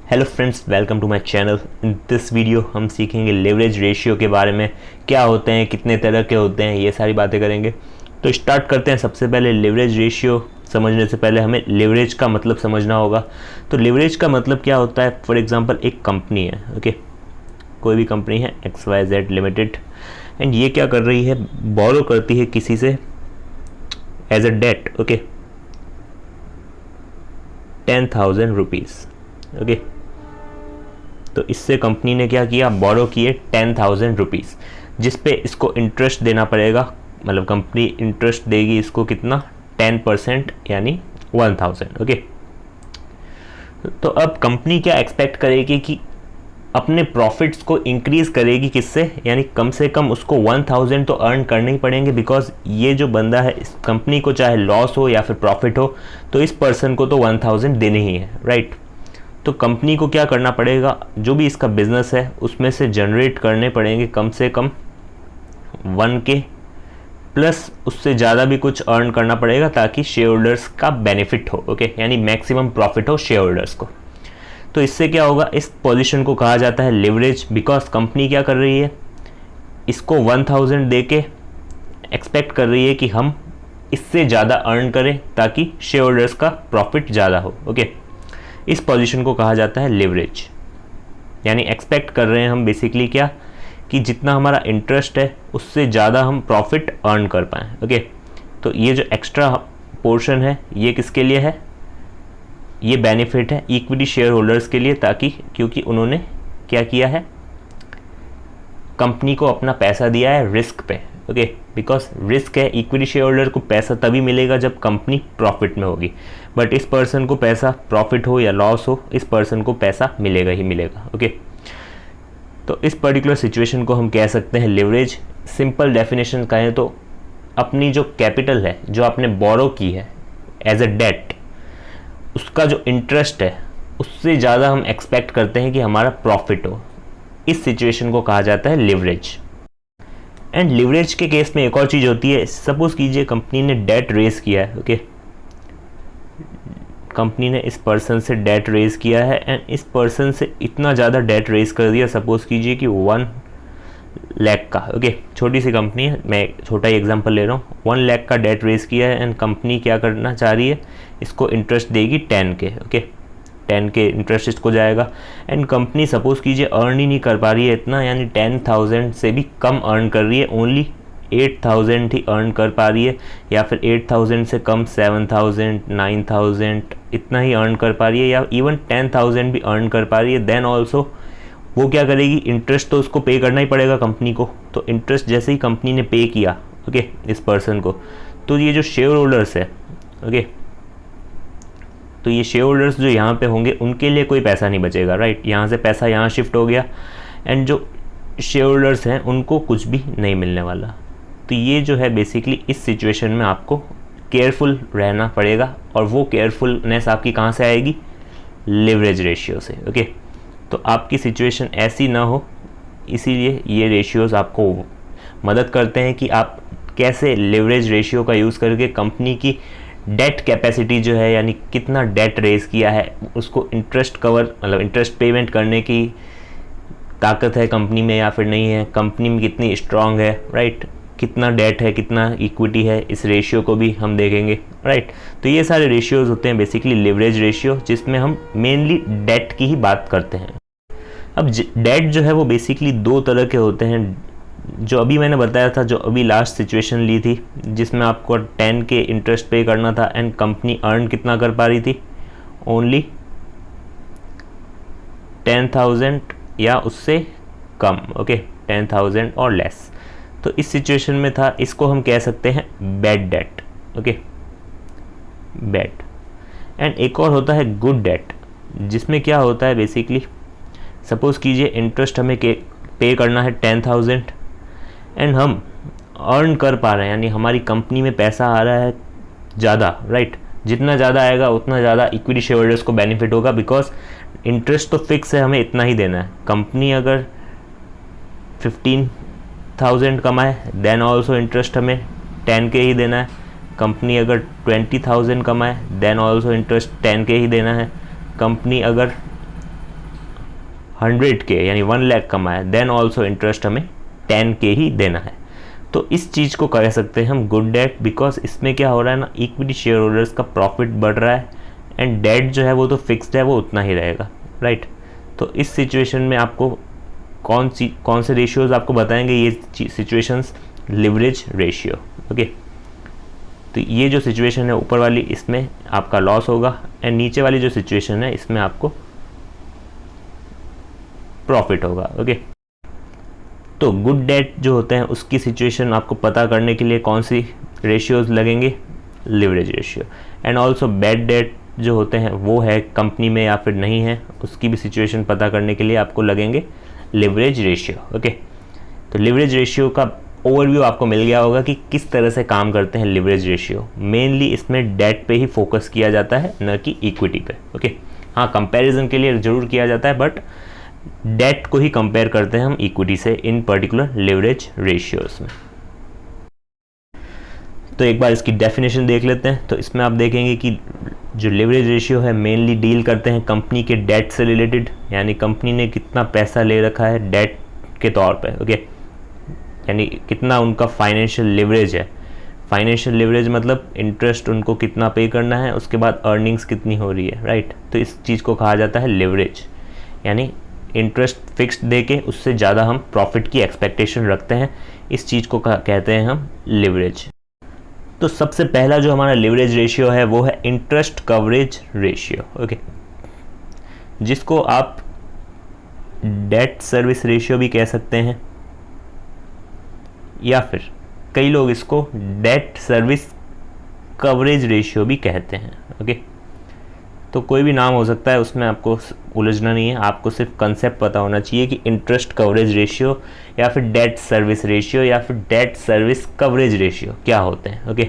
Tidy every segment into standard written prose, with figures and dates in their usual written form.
Hello friends, welcome to my channel. In this video हम सीखेंगे leverage ratio के बारे में, क्या होते हैं, कितने तरह के होते हैं, ये सारी बातें करेंगे। तो स्टार्ट करते हैं। सबसे पहले लेवरेज रेशियो समझने से पहले हमें लेवरेज का मतलब समझना होगा। तो लेवरेज का मतलब क्या होता है? फॉर एग्जांपल एक कंपनी है, ओके, कोई भी कंपनी है XYZ लिमिटेड, एंड ये क्या कर रही है, बोरो करती है किसी से as a debt, okay, 10,000 rupees, okay. तो इससे कंपनी ने क्या किया, बोरो किए 10,000 रुपीज़, जिस पे इसको इंटरेस्ट देना पड़ेगा। मतलब कंपनी इंटरेस्ट देगी इसको कितना, 10% यानी 1,000, ओके। तो अब कंपनी क्या एक्सपेक्ट करेगी कि अपने प्रॉफिट्स को इंक्रीज करेगी किससे, यानी कम से कम उसको 1,000 तो अर्न करने ही पड़ेंगे, बिकॉज ये जो बंदा है, इस कंपनी को चाहे लॉस हो या फिर प्रॉफिट हो, तो इस पर्सन को तो 1,000 देने ही है, राइट। तो कंपनी को क्या करना पड़ेगा, जो भी इसका बिजनेस है उसमें से जनरेट करने पड़ेंगे कम से कम 1K प्लस उससे ज़्यादा भी कुछ अर्न करना पड़ेगा, ताकि शेयर होल्डर्स का बेनिफिट हो, ओके, यानी मैक्सिमम प्रॉफिट हो शेयर होल्डर्स को। तो इससे क्या होगा, इस पोजीशन को कहा जाता है लिवरेज, बिकॉज कंपनी क्या कर रही है, इसको 1,000 दे के एक्सपेक्ट कर रही है कि हम इससे ज़्यादा अर्न करें ताकि शेयर होल्डर्स का प्रॉफिट ज़्यादा हो, ओके। इस पोजीशन को कहा जाता है लिवरेज, यानी एक्सपेक्ट कर रहे हैं हम बेसिकली क्या, कि जितना हमारा इंटरेस्ट है उससे ज़्यादा हम प्रॉफिट अर्न कर पाएँ, ओके। तो ये जो एक्स्ट्रा पोर्शन है ये किसके लिए है, ये बेनिफिट है इक्विटी शेयर होल्डर्स के लिए, ताकि क्योंकि उन्होंने क्या किया है, कंपनी को अपना पैसा दिया है रिस्क पे, ओके, बिकॉज रिस्क है। इक्विटी शेयर होल्डर को पैसा तभी मिलेगा जब कंपनी प्रॉफिट में होगी, बट इस पर्सन को पैसा प्रॉफिट हो या लॉस हो, इस पर्सन को पैसा मिलेगा ही मिलेगा, ओके। तो इस पर्टिकुलर सिचुएशन को हम कह सकते हैं लिवरेज। सिंपल डेफिनेशन कहें तो अपनी जो कैपिटल है, जो आपने बोरो की है एज अ डेट, उसका जो इंटरेस्ट है उससे ज़्यादा हम एक्सपेक्ट करते हैं कि हमारा प्रॉफिट हो। इस सिचुएशन को कहा जाता है लिवरेज। एंड लिवरेज के केस में एक और चीज़ होती है, सपोज कीजिए कंपनी ने डेट रेज किया है, ओके, कंपनी ने इस पर्सन से डेट रेज किया है, एंड इस पर्सन से इतना ज़्यादा डेट रेज कर दिया, सपोज कीजिए कि 1 लाख का, ओके, छोटी सी कंपनी है, मैं छोटा ही एग्जांपल ले रहा हूँ, 1 लाख का डेट रेज किया है, एंड कंपनी क्या करना चाह रही है, इसको इंटरेस्ट देगी 10K, ओके, 10K इंटरेस्ट इसको जाएगा, एंड कंपनी सपोज कीजिए अर्न ही नहीं कर पा रही है इतना, यानी 10,000 से भी कम अर्न कर रही है, ओनली 8,000 ही अर्न कर पा रही है, या फिर 8,000 से कम 7,000, 9,000 इतना ही अर्न कर पा रही है, या इवन 10,000 भी अर्न कर पा रही है, देन ऑल्सो वो क्या करेगी, इंटरेस्ट तो उसको पे करना ही पड़ेगा कंपनी को। तो इंटरेस्ट जैसे ही कंपनी ने पे किया, ओके, इस पर्सन को, तो ये जो शेयर होल्डर्स है, ओके, तो ये शेयर होल्डर्स जो यहाँ पे होंगे उनके लिए कोई पैसा नहीं बचेगा, राइट। यहाँ से पैसा यहाँ शिफ्ट हो गया, एंड जो शेयर होल्डर्स हैं उनको कुछ भी नहीं मिलने वाला। तो ये जो है बेसिकली इस सिचुएशन में आपको केयरफुल रहना पड़ेगा, और वो केयरफुलनेस आपकी कहाँ से आएगी, लिवरेज रेशियो से, ओके। तो आपकी सिचुएशन ऐसी ना हो, इसीलिए ये रेशियोज़ आपको मदद करते हैं कि आप कैसे लेवरेज रेशियो का यूज़ करके कंपनी की डेट कैपेसिटी जो है, यानी कितना डेट रेज किया है, उसको इंटरेस्ट कवर, मतलब इंटरेस्ट पेमेंट करने की ताकत है कंपनी में या फिर नहीं है, कंपनी में कितनी स्ट्रांग है, राइट, कितना डेट है, कितना इक्विटी है, इस रेशियो को भी हम देखेंगे, राइट। तो ये सारे रेशियोज़ होते हैं बेसिकली लिवरेज रेशियो, जिसमें हम मेनली डेट की ही बात करते हैं। अब डेट जो है वो बेसिकली 2 तरह के होते हैं, जो अभी मैंने बताया था, जो अभी लास्ट सिचुएशन ली थी, जिसमें आपको 10K इंटरेस्ट पे करना था, एंड कंपनी अर्न कितना कर पा रही थी, ओनली 10,000 या उससे कम, ओके, 10,000 और लेस। तो इस सिचुएशन में था, इसको हम कह सकते हैं bad debt, okay, bad. And एक और होता है गुड डेट, जिसमें क्या होता है बेसिकली, सपोज कीजिए इंटरेस्ट हमें पे करना है 10,000, एंड हम अर्न कर पा रहे हैं, यानी हमारी कंपनी में पैसा आ रहा है ज़्यादा, राइट। जितना ज़्यादा आएगा उतना ज़्यादा इक्विटी शेयर होल्डर्स को बेनिफिट होगा, बिकॉज इंटरेस्ट तो फिक्स है, हमें इतना ही देना है। कंपनी अगर 15,000 कमाए, देन ऑल्सो इंटरेस्ट हमें 10K ही देना है। कंपनी अगर 20,000 कमाए, देन ऑल्सो इंटरेस्ट 10K ही देना है। कंपनी अगर 100K यानी 1 लाख कमाया, देन ऑल्सो इंटरेस्ट हमें 10K ही देना है। तो इस चीज़ को कह सकते हैं हम गुड डेट, बिकॉज इसमें क्या हो रहा है ना, इक्विटी शेयर होल्डर्स का प्रॉफिट बढ़ रहा है एंड डेट जो है वो तो फिक्स्ड है, वो उतना ही रहेगा, राइट। तो इस सिचुएशन में आपको कौन से रेशियोज आपको बताएंगे ये सिचुएशंस, लिवरेज रेशियो, ओके। तो ये जो सिचुएशन है ऊपर वाली, इसमें आपका लॉस होगा एंड नीचे वाली जो सिचुएशन है इसमें आपको प्रॉफिट होगा, ओके। तो गुड डेट जो होते हैं उसकी सिचुएशन आपको पता करने के लिए कौन सी रेशियोज लगेंगे, leverage ratio. And also bad debt जो होते हैं वो है कंपनी में या फिर नहीं है, उसकी भी सिचुएशन पता करने के लिए आपको लगेंगे लिवरेज रेशियो, ओके। तो लिवरेज रेशियो का ओवरव्यू आपको मिल गया होगा कि किस तरह से काम करते हैं लिवरेज रेशियो। मेनली इसमें डेट पे ही फोकस किया जाता है, न कि इक्विटी पे, ओके। हाँ, कंपैरिजन के लिए ज़रूर किया जाता है, बट डेट को ही कंपेयर करते हैं हम इक्विटी से इन पर्टिकुलर लिवरेज रेशियोज में। तो एक बार इसकी डेफिनेशन देख लेते हैं। तो इसमें आप देखेंगे कि जो लिवरेज रेशियो है मेनली डील करते हैं कंपनी के डेट से रिलेटेड, यानी कंपनी ने कितना पैसा ले रखा है डेट के तौर पे, ओके। यानी कितना उनका फाइनेंशियल लिवरेज है। फाइनेंशियल लिवरेज मतलब इंटरेस्ट उनको कितना पे करना है, उसके बाद अर्निंग्स कितनी हो रही है, राइट। तो इस चीज़ को कहा जाता है लिवरेज, यानी इंटरेस्ट फिक्स्ड दे के उससे ज़्यादा हम प्रॉफिट की एक्सपेक्टेशन रखते हैं, इस चीज़ को कहते हैं हम लिवरेज। तो सबसे पहला जो हमारा लिवरेज रेशियो है वो है इंटरेस्ट कवरेज रेशियो, ओके, जिसको आप डेट सर्विस रेशियो भी कह सकते हैं, या फिर कई लोग इसको डेट सर्विस कवरेज रेशियो भी कहते हैं, ओके। तो कोई भी नाम हो सकता है, उसमें आपको उलझना नहीं है, आपको सिर्फ कंसेप्ट पता होना चाहिए कि इंटरेस्ट कवरेज रेशियो या फिर डेट सर्विस रेशियो या फिर डेट सर्विस कवरेज रेशियो क्या होते हैं, ओके।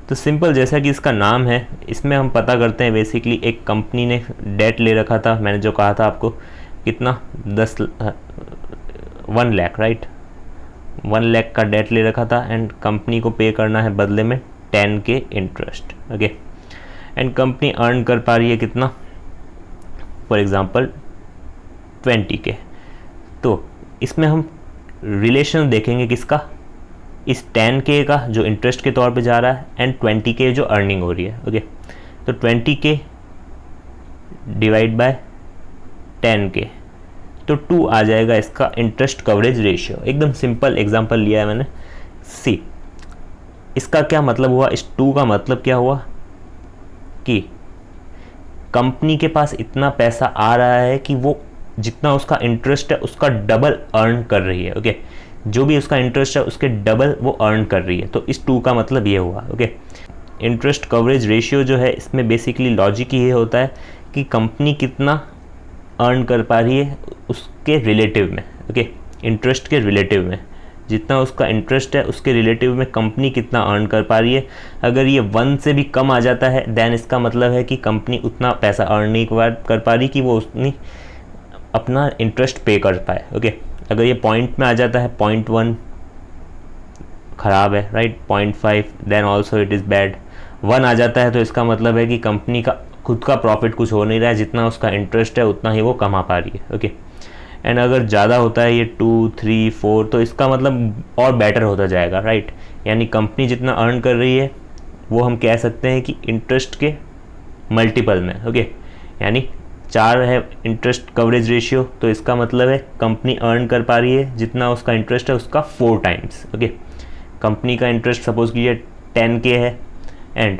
तो सिंपल, जैसा कि इसका नाम है, इसमें हम पता करते हैं बेसिकली एक कंपनी ने डेट ले रखा था, मैंने जो कहा था आपको, कितना 1 लाख, राइट। 1 लाख का डेट ले रखा था एंड कंपनी को पे करना है बदले में 10K interest, okay. And company earn कर पा रही है कितना, फॉर एग्जांपल 20K। तो इसमें हम रिलेशन देखेंगे किसका, इस 10K का जो इंटरेस्ट के तौर पे जा रहा है एंड 20K जो अर्निंग हो रही है, ओके। तो 20K डिवाइड बाय 10K, तो 2 आ जाएगा इसका इंटरेस्ट कवरेज रेशियो। एकदम सिंपल एग्जांपल लिया है मैंने। सी, इसका क्या मतलब हुआ, इस 2 का मतलब क्या हुआ कि कंपनी के पास इतना पैसा आ रहा है कि वो जितना उसका इंटरेस्ट है उसका डबल अर्न कर रही है, ओके। जो भी उसका इंटरेस्ट है उसके डबल वो अर्न कर रही है। तो इस 2 का मतलब ये हुआ, ओके। इंटरेस्ट कवरेज रेशियो जो है इसमें बेसिकली लॉजिक ये होता है कि कंपनी कितना अर्न कर पा रही है उसके रिलेटिव में, ओके। इंटरेस्ट के रिलेटिव में, जितना उसका इंटरेस्ट है उसके रिलेटिव में कंपनी कितना अर्न कर पा रही है। अगर ये 1 से भी कम आ जाता है देन इसका मतलब है कि कंपनी उतना पैसा अर्न नहीं कर पा रही कि वो उतनी अपना इंटरेस्ट पे कर पाए, ओके। अगर ये पॉइंट में आ जाता है, 0.1 ख़राब है, right, 0.5 then also it is bad. 1 आ जाता है तो इसका मतलब है कि कंपनी का खुद का प्रॉफिट कुछ हो नहीं रहा है, जितना उसका इंटरेस्ट है उतना ही वो कमा पा रही है, ओके। एंड अगर ज़्यादा होता है ये 2, 3, 4, तो इसका मतलब और बेटर होता जाएगा, राइट। यानी कंपनी जितना अर्न कर रही है वो हम कह सकते हैं कि इंटरेस्ट के मल्टीपल में, ओके। यानी 4 है इंटरेस्ट कवरेज रेशियो, तो इसका मतलब है कंपनी अर्न कर पा रही है जितना उसका इंटरेस्ट है उसका 4 टाइम्स, ओके। कंपनी का इंटरेस्ट सपोज कीजिए 10K है एंड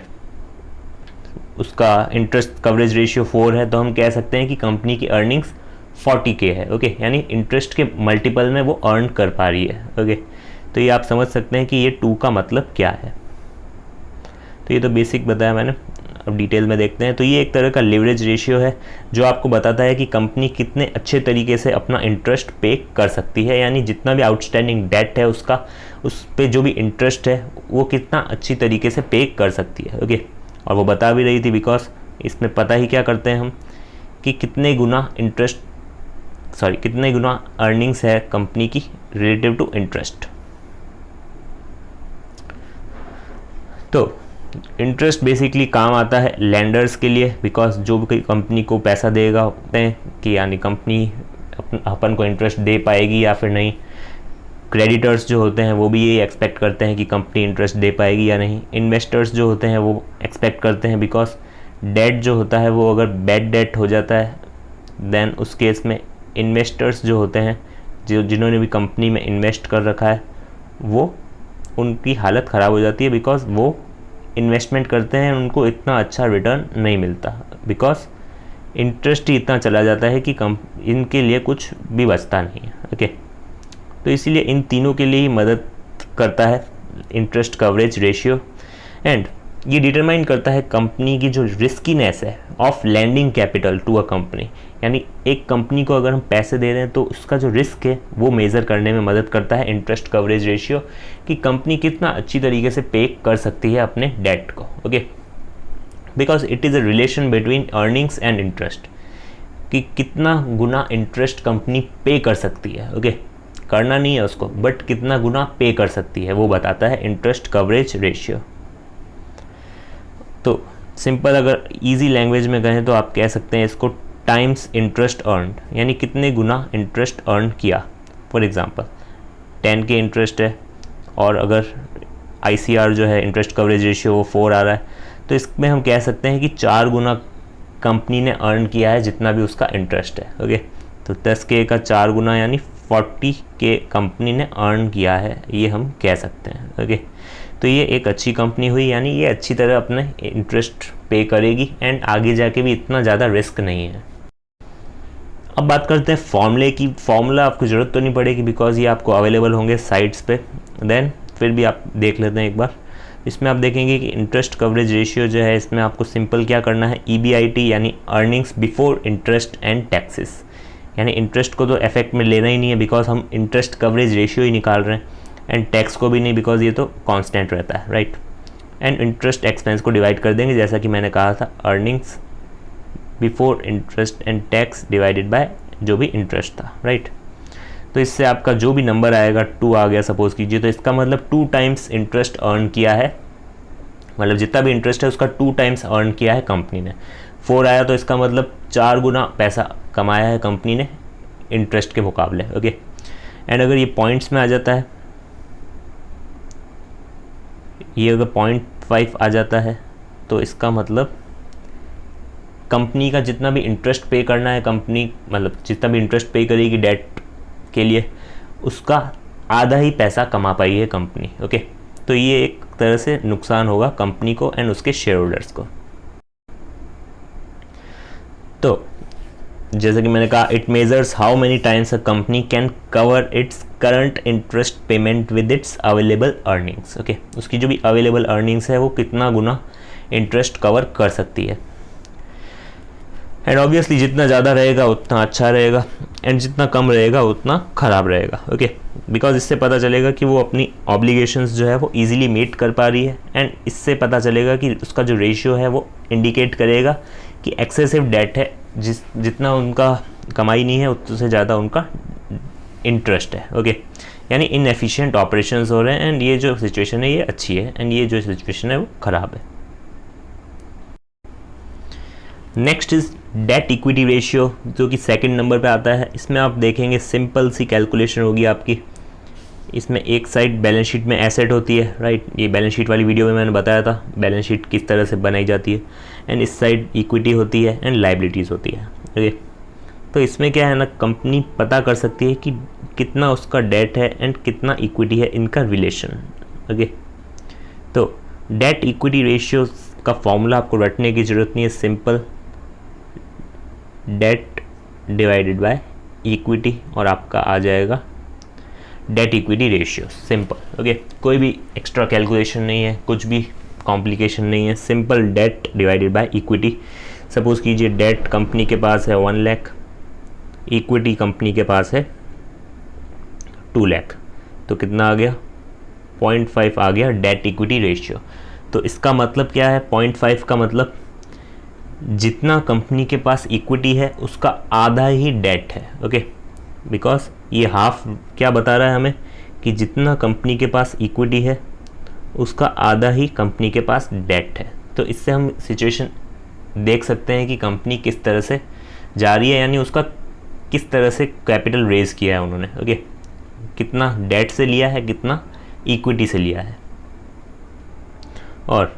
उसका इंटरेस्ट कवरेज रेशियो 4 है, तो हम कह सकते हैं कि कंपनी की अर्निंग्स 40K है, ओके। यानी इंटरेस्ट के मल्टीपल में वो अर्न कर पा रही है, ओके। तो ये आप समझ सकते हैं कि ये 2 का मतलब क्या है। तो ये तो बेसिक बताया मैंने, अब डिटेल में देखते हैं। तो ये एक तरह का लिवरेज रेशियो है जो आपको बताता है कि कंपनी कितने अच्छे तरीके से अपना इंटरेस्ट पे कर सकती है, यानी जितना भी आउटस्टैंडिंग डेट है उसका, उस पे जो भी इंटरेस्ट है वो कितना अच्छी तरीके से पे कर सकती है, ओके। और वो बता भी रही थी, बिकॉज इसमें पता ही क्या करते हैं हम कि कितने गुना अर्निंग्स है कंपनी की रिलेटिव टू इंटरेस्ट। तो इंटरेस्ट बेसिकली काम आता है लेंडर्स के लिए, बिकॉज जो भी कंपनी को पैसा देगा होते हैं कि यानी कंपनी अपन को इंटरेस्ट दे पाएगी या फिर नहीं। क्रेडिटर्स जो होते हैं वो भी यही एक्सपेक्ट करते हैं कि कंपनी इंटरेस्ट दे पाएगी या नहीं। इन्वेस्टर्स जो होते हैं वो एक्सपेक्ट करते हैं, बिकॉज डेट जो होता है वो अगर बैड डेट हो जाता है देन उस केस में इन्वेस्टर्स जो होते हैं, जिन्होंने भी कंपनी में इन्वेस्ट कर रखा है, वो उनकी हालत ख़राब हो जाती है, बिकॉज वो इन्वेस्टमेंट करते हैं उनको इतना अच्छा रिटर्न नहीं मिलता, बिकॉज इंटरेस्ट ही इतना चला जाता है कि इनके लिए कुछ भी बचता नहीं है। ओके, तो इसीलिए इन तीनों के लिए ही मदद करता है इंटरेस्ट कवरेज रेशियो, एंड ये डिटरमाइन करता है कंपनी की जो रिस्कीनेस है of lending capital to a company. यानी एक कंपनी को अगर हम पैसे दे रहे हैं तो उसका जो रिस्क है वो मेज़र करने में मदद करता है इंटरेस्ट कवरेज रेशियो, कि कंपनी कितना अच्छी तरीके से पे कर सकती है अपने डेट को। Okay, because it is a relation between earnings and interest, कि कितना गुना इंटरेस्ट कंपनी पे कर सकती है। ओके, करना नहीं है उसको, बट कितना गुना पे कर सकती है वो बताता है इंटरेस्ट कवरेज रेशियो। तो सिंपल अगर इजी लैंग्वेज में कहें तो आप कह सकते हैं इसको टाइम्स इंटरेस्ट अर्नड, यानी कितने गुना इंटरेस्ट अर्न किया। फॉर एग्जांपल 10 के इंटरेस्ट है और अगर ICR जो है इंटरेस्ट कवरेज रेशियो वो 4 आ रहा है, तो इसमें हम कह सकते हैं कि 4 गुना कंपनी ने अर्न किया है जितना भी उसका इंटरेस्ट है। ओके, तो 10K का 4 गुना यानी 40K कंपनी ने अर्न किया है, ये हम कह सकते हैं। ओके, तो ये एक अच्छी कंपनी हुई, यानी ये अच्छी तरह अपने इंटरेस्ट पे करेगी एंड आगे जाके भी इतना ज़्यादा रिस्क नहीं है। अब बात करते हैं फॉर्मूले की। फॉर्मूला आपको ज़रूरत तो नहीं पड़ेगी बिकॉज ये आपको अवेलेबल होंगे साइट्स पे, देन फिर भी आप देख लेते हैं एक बार। इसमें आप देखेंगे कि इंटरेस्ट कवरेज रेशियो जो है इसमें आपको सिंपल क्या करना है, EBIT यानी earnings before interest and taxes, यानी इंटरेस्ट को तो इफेक्ट में लेना ही नहीं है बिकॉज हम इंटरेस्ट कवरेज रेशियो ही निकाल रहे हैं, एंड टैक्स को भी नहीं बिकॉज ये तो कांस्टेंट रहता है, राइट। एंड इंटरेस्ट एक्सपेंस को डिवाइड कर देंगे जैसा कि मैंने कहा था, earnings before interest and tax divided by जो भी इंटरेस्ट था, राइट। तो इससे आपका जो भी नंबर आएगा 2 आ गया सपोज कीजिए, तो इसका मतलब 2 टाइम्स इंटरेस्ट अर्न किया है, मतलब जितना भी इंटरेस्ट है उसका 2 टाइम्स अर्न किया है कंपनी ने। 4 आया तो इसका मतलब 4 गुना पैसा कमाया है कंपनी ने इंटरेस्ट के मुकाबले। ओके, एंड अगर ये पॉइंट्स में आ जाता है, ये अगर 0.5 आ जाता है तो इसका मतलब कंपनी का जितना भी इंटरेस्ट पे करना है, कंपनी मतलब जितना भी इंटरेस्ट पे करेगी डेट के लिए, उसका आधा ही पैसा कमा पाई है कंपनी। ओके, तो ये एक तरह से नुकसान होगा कंपनी को एंड उसके शेयर होल्डर्स को। तो जैसे कि मैंने कहा, it measures how many times a company can cover its current interest payment with its available earnings. Okay, उसकी जो भी अवेलेबल अर्निंग्स है वो कितना गुना इंटरेस्ट कवर कर सकती है। एंड ऑब्वियसली जितना ज़्यादा रहेगा उतना अच्छा रहेगा, एंड जितना कम रहेगा उतना ख़राब रहेगा। ओके, बिकॉज इससे पता चलेगा कि वो अपनी ऑब्लिगेशंस जो है वो इजीली मीट कर पा रही है, एंड इससे पता चलेगा कि उसका जो रेशियो है वो इंडिकेट करेगा कि एक्सेसिव डेट है, जितना उनका कमाई नहीं है उससे ज़्यादा उनका इंटरेस्ट है। ओके, यानी इनएफिशिएंट ऑपरेशंस हो रहे हैं, एंड ये जो सिचुएशन है ये अच्छी है, एंड ये जो सिचुएशन है वो ख़राब है। Next is debt equity ratio, जो कि सेकंड नंबर पे आता है। इसमें आप देखेंगे सिंपल सी कैलकुलेशन होगी आपकी। इसमें एक साइड बैलेंस शीट में एसेट होती है, राइट। ये बैलेंस शीट वाली वीडियो में मैंने बताया था बैलेंस शीट किस तरह से बनाई जाती है, एंड इस साइड इक्विटी होती है एंड लाइबिलिटीज़ होती है। ओके, तो इसमें क्या है ना, कंपनी पता कर सकती है कि कितना उसका डेट है एंड कितना इक्विटी है, इनका रिलेशन। ओके, तो डेट इक्विटी रेशियो का फॉर्मूला आपको रटने की ज़रूरत नहीं है, simple date divided by equity और आपका आ जाएगा debt equity ratio, simple. Okay, कोई भी एक्स्ट्रा कैलकुलेशन नहीं है, कुछ भी कॉम्प्लिकेशन नहीं है, simple date divided by equity. Suppose कीजिए डेट कंपनी के पास है 1 लाख, इक्विटी कंपनी के पास है 2 लाख, तो कितना आ गया 0.5 आ गया डेट इक्विटी रेशियो। तो इसका मतलब क्या है, 0.5 का मतलब जितना कंपनी के पास इक्विटी है उसका आधा ही डेट है। ओके, बिकॉज ये हाफ क्या बता रहा है हमें कि जितना कंपनी के पास इक्विटी है उसका आधा ही कंपनी के पास डेट है। तो इससे हम सिचुएशन देख सकते हैं कि कंपनी किस तरह से जा रही है, यानी उसका किस तरह से कैपिटल रेज किया है उन्होंने। ओके, कितना डेट से लिया है, कितना इक्विटी से लिया है। और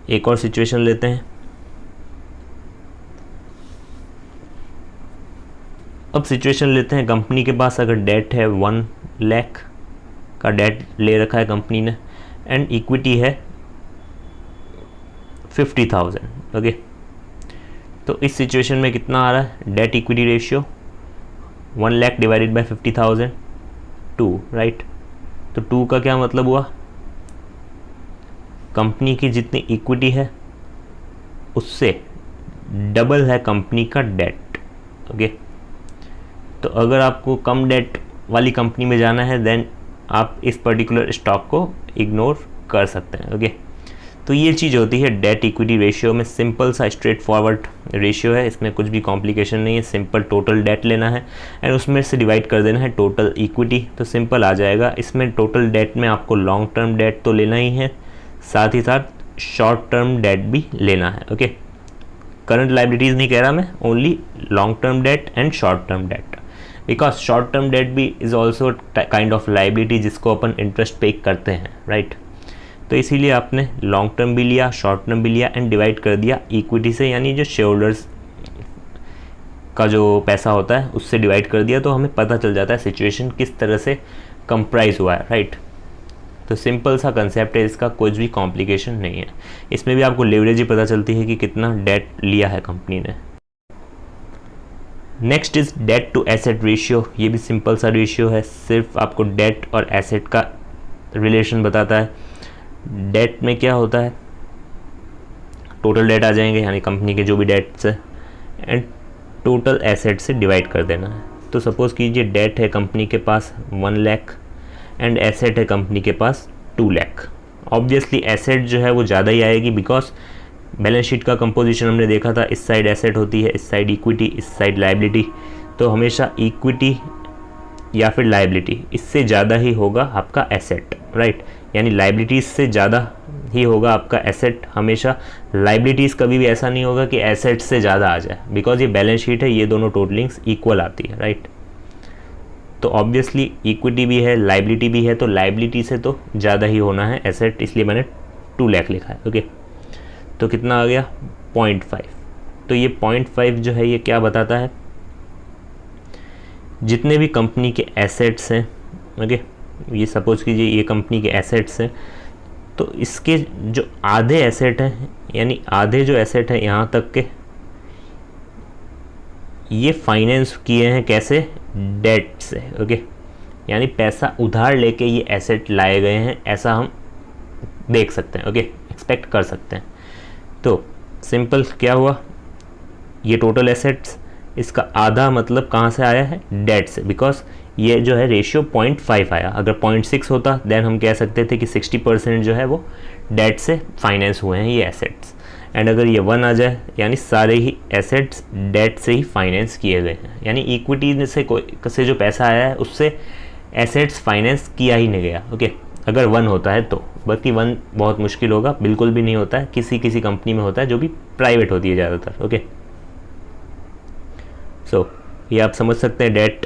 एक और सिचुएशन लेते हैं। अब सिचुएशन लेते हैं, कंपनी के पास अगर डेट है 1 लाख का डेट ले रखा है कंपनी ने, एंड इक्विटी है 50,000। ओके, तो इस सिचुएशन में कितना आ रहा है debt equity ratio, 1 lakh divided by 50,000, 2, right. तो 2 का क्या मतलब हुआ, कंपनी की जितनी इक्विटी है उससे डबल है कंपनी का डेट। ओके, तो अगर आपको कम डेट वाली कंपनी में जाना है देन आप इस पर्टिकुलर स्टॉक को इग्नोर कर सकते हैं। ओके, तो ये चीज़ होती है डेट इक्विटी रेशियो में। सिंपल सा स्ट्रेट फॉरवर्ड रेशियो है, इसमें कुछ भी कॉम्प्लिकेशन नहीं है। सिंपल टोटल डेट लेना है एंड उसमें से डिवाइड कर देना है टोटल इक्विटी, तो सिंपल आ जाएगा। इसमें टोटल डेट में आपको लॉन्ग टर्म डेट तो लेना ही है, साथ ही साथ शॉर्ट टर्म डेट भी लेना है। ओके, करंट लाइबिलिटीज़ नहीं कह रहा मैं, only long term debt and short term debt, because short term debt भी is also kind of liability जिसको अपन इंटरेस्ट पे करते हैं, राइट। तो इसीलिए आपने लॉन्ग टर्म भी लिया, शॉर्ट टर्म भी लिया एंड डिवाइड कर दिया इक्विटी से, यानी जो शेयर होल्डर्स का जो पैसा होता है उससे डिवाइड कर दिया, तो हमें पता चल जाता है सिचुएशन किस तरह से कंप्राइज हुआ है, राइट। तो सिंपल सा कंसेप्ट है, इसका कुछ भी कॉम्प्लिकेशन नहीं है। इसमें भी आपको लेवरेज ही पता चलती है कि कितना डेट लिया है कंपनी ने। Next is debt to asset ratio. ये भी सिंपल सा रेशियो है, सिर्फ आपको डेट और एसेट का रिलेशन बताता है। डेट में क्या होता है, टोटल डेट आ जाएंगे यानी कंपनी के जो भी डेट्स है, एंड टोटल एसेट से डिवाइड कर देना है। तो सपोज़ कीजिए डेट है कंपनी के पास 1 लाख एंड एसेट है कंपनी के पास 2 लाख। ऑब्वियसली एसेट जो है वो ज़्यादा ही आएगी, बिकॉज बैलेंस शीट का कंपोजिशन हमने देखा था, इस साइड एसेट होती है, इस साइड इक्विटी, इस साइड लाइबिलिटी। तो हमेशा इक्विटी या फिर लाइबिलिटी इससे ज़्यादा ही होगा आपका एसेट, राइट। यानी लाइबिलिटीज़ से ज़्यादा ही होगा आपका एसेट। हमेशा लाइबिलिटीज़ कभी भी ऐसा नहीं होगा कि एसेट से ज़्यादा आ जाए, बिकॉज ये बैलेंस शीट है, ये दोनों टोटलिंग्स इक्वल आती है, राइट। तो ऑब्वियसली इक्विटी भी है, लाइबिलिटी भी है, तो लाइबिलिटी से तो ज़्यादा ही होना है एसेट, इसलिए मैंने 2 लाख लिखा है। ओके, तो कितना आ गया 0.5। तो ये 0.5 जो है ये क्या बताता है, जितने भी कंपनी के एसेट्स हैं, ओके, ये सपोज कीजिए ये कंपनी के एसेट्स हैं, तो इसके जो आधे एसेट हैं, यानी आधे जो एसेट हैं यहाँ तक के, ये फाइनेंस किए हैं कैसे, डेट से। ओके, यानी पैसा उधार लेके ये एसेट लाए गए हैं, ऐसा हम देख सकते हैं। ओके, एक्सपेक्ट कर सकते हैं। तो सिंपल क्या हुआ, ये टोटल एसेट्स, इसका आधा मतलब कहाँ से आया है, डेट से, बिकॉज ये जो है रेशियो 0.5 आया। अगर 0.6 होता देन हम कह सकते थे कि 60% जो है वो डेट से फाइनेंस हुए हैं ये एसेट्स, एंड अगर ये 1 आ जाए यानी सारे ही एसेट्स डेट से ही फाइनेंस किए गए हैं, यानी इक्विटी से जो पैसा आया है उससे एसेट्स फाइनेंस किया ही नहीं गया। ओके, अगर 1 होता है तो, बाकी 1 बहुत मुश्किल होगा, बिल्कुल भी नहीं होता है, किसी किसी कंपनी में होता है जो भी प्राइवेट होती है ज़्यादातर। ओके, सो ये आप समझ सकते हैं debt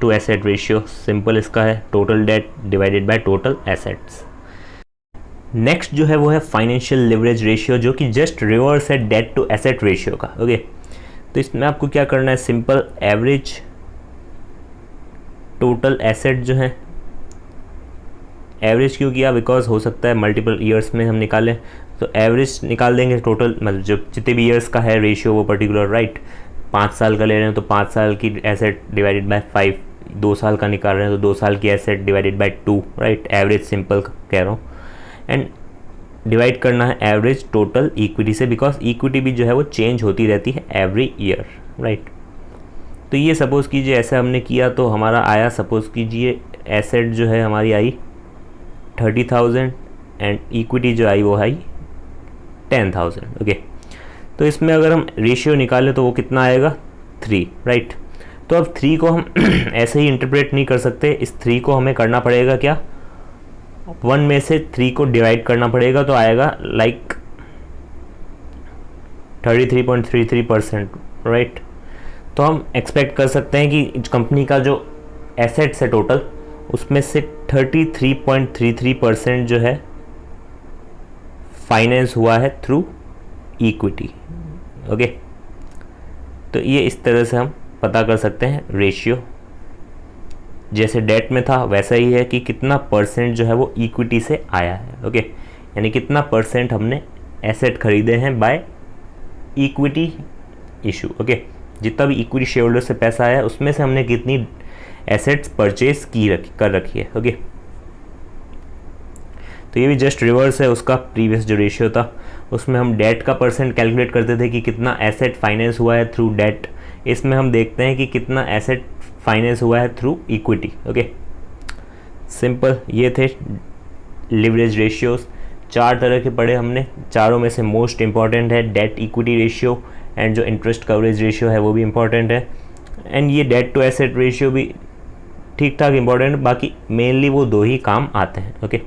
to asset ratio simple इसका है, total debt divided by total assets. Next जो है वो है फाइनेंशियल लिवरेज रेशियो, जो कि जस्ट रिवर्स है डेट टू एसेट रेशियो का। ओके, तो इसमें आपको क्या करना है, सिंपल एवरेज टोटल एसेट जो है, एवरेज क्यों किया, बिकॉज हो सकता है मल्टीपल ईयर्स में हम निकालें, तो एवरेज निकाल देंगे टोटल, मतलब जो जितने भी ईयर्स का है रेशियो वो पर्टिकुलर, राइट। 5 साल का ले रहे हैं तो 5 साल की एसेट डिवाइडेड बाय 5, 2 साल का निकाल रहे हैं तो 2 साल की asset divided by 2, right. Average simple कह रहा हूँ, एंड डिवाइड करना है एवरेज टोटल इक्विटी से, बिकॉज इक्विटी भी जो है वो चेंज होती रहती है एवरी ईयर, राइट। तो ये सपोज़ कीजिए ऐसा हमने किया तो हमारा आया, सपोज़ कीजिए एसेट जो है हमारी आई 30,000 एंड इक्विटी जो आई वो आई 10,000। ओके, तो इसमें अगर हम रेशियो निकालें तो वो कितना आएगा, 3, राइट। तो अब 3 को हम ऐसे ही इंटरप्रेट नहीं कर सकते, इस 3 को हमें करना पड़ेगा क्या, 1 में से 3 को डिवाइड करना पड़ेगा, तो आएगा लाइक 33.33%, राइट। तो हम एक्सपेक्ट कर सकते हैं कि कंपनी का जो एसेट्स है टोटल, उसमें से 33.33% जो है फाइनेंस हुआ है थ्रू इक्विटी। ओके, तो ये इस तरह से हम पता कर सकते हैं रेशियो। जैसे डेट में था वैसा ही है कि कितना परसेंट जो है वो इक्विटी से आया है। ओके, यानी कितना परसेंट हमने एसेट खरीदे हैं बाय इक्विटी इशू। ओके, जितना भी इक्विटी शेयर होल्डर से पैसा आया उसमें से हमने कितनी एसेट्स परचेज कर रखी है। ओके, तो ये भी जस्ट रिवर्स है उसका प्रीवियस जो रेशियो था, उसमें हम डेट का परसेंट कैलकुलेट करते थे कि कितना एसेट फाइनेंस हुआ है थ्रू डेट। इसमें हम देखते हैं कि कितना एसेट फाइनेंस हुआ है थ्रू इक्विटी। ओके, सिंपल ये थे लिवरेज रेशियोज। 4 तरह के पढ़े हमने, चारों में से मोस्ट इंपॉर्टेंट है डेट इक्विटी रेशियो, एंड जो इंटरेस्ट कवरेज रेशियो है वो भी इंपॉर्टेंट है, एंड ये डेट टू एसेट रेशियो भी ठीक ठाक इंपॉर्टेंट। बाकी मेनली वो 2 ही काम आते हैं। ओके।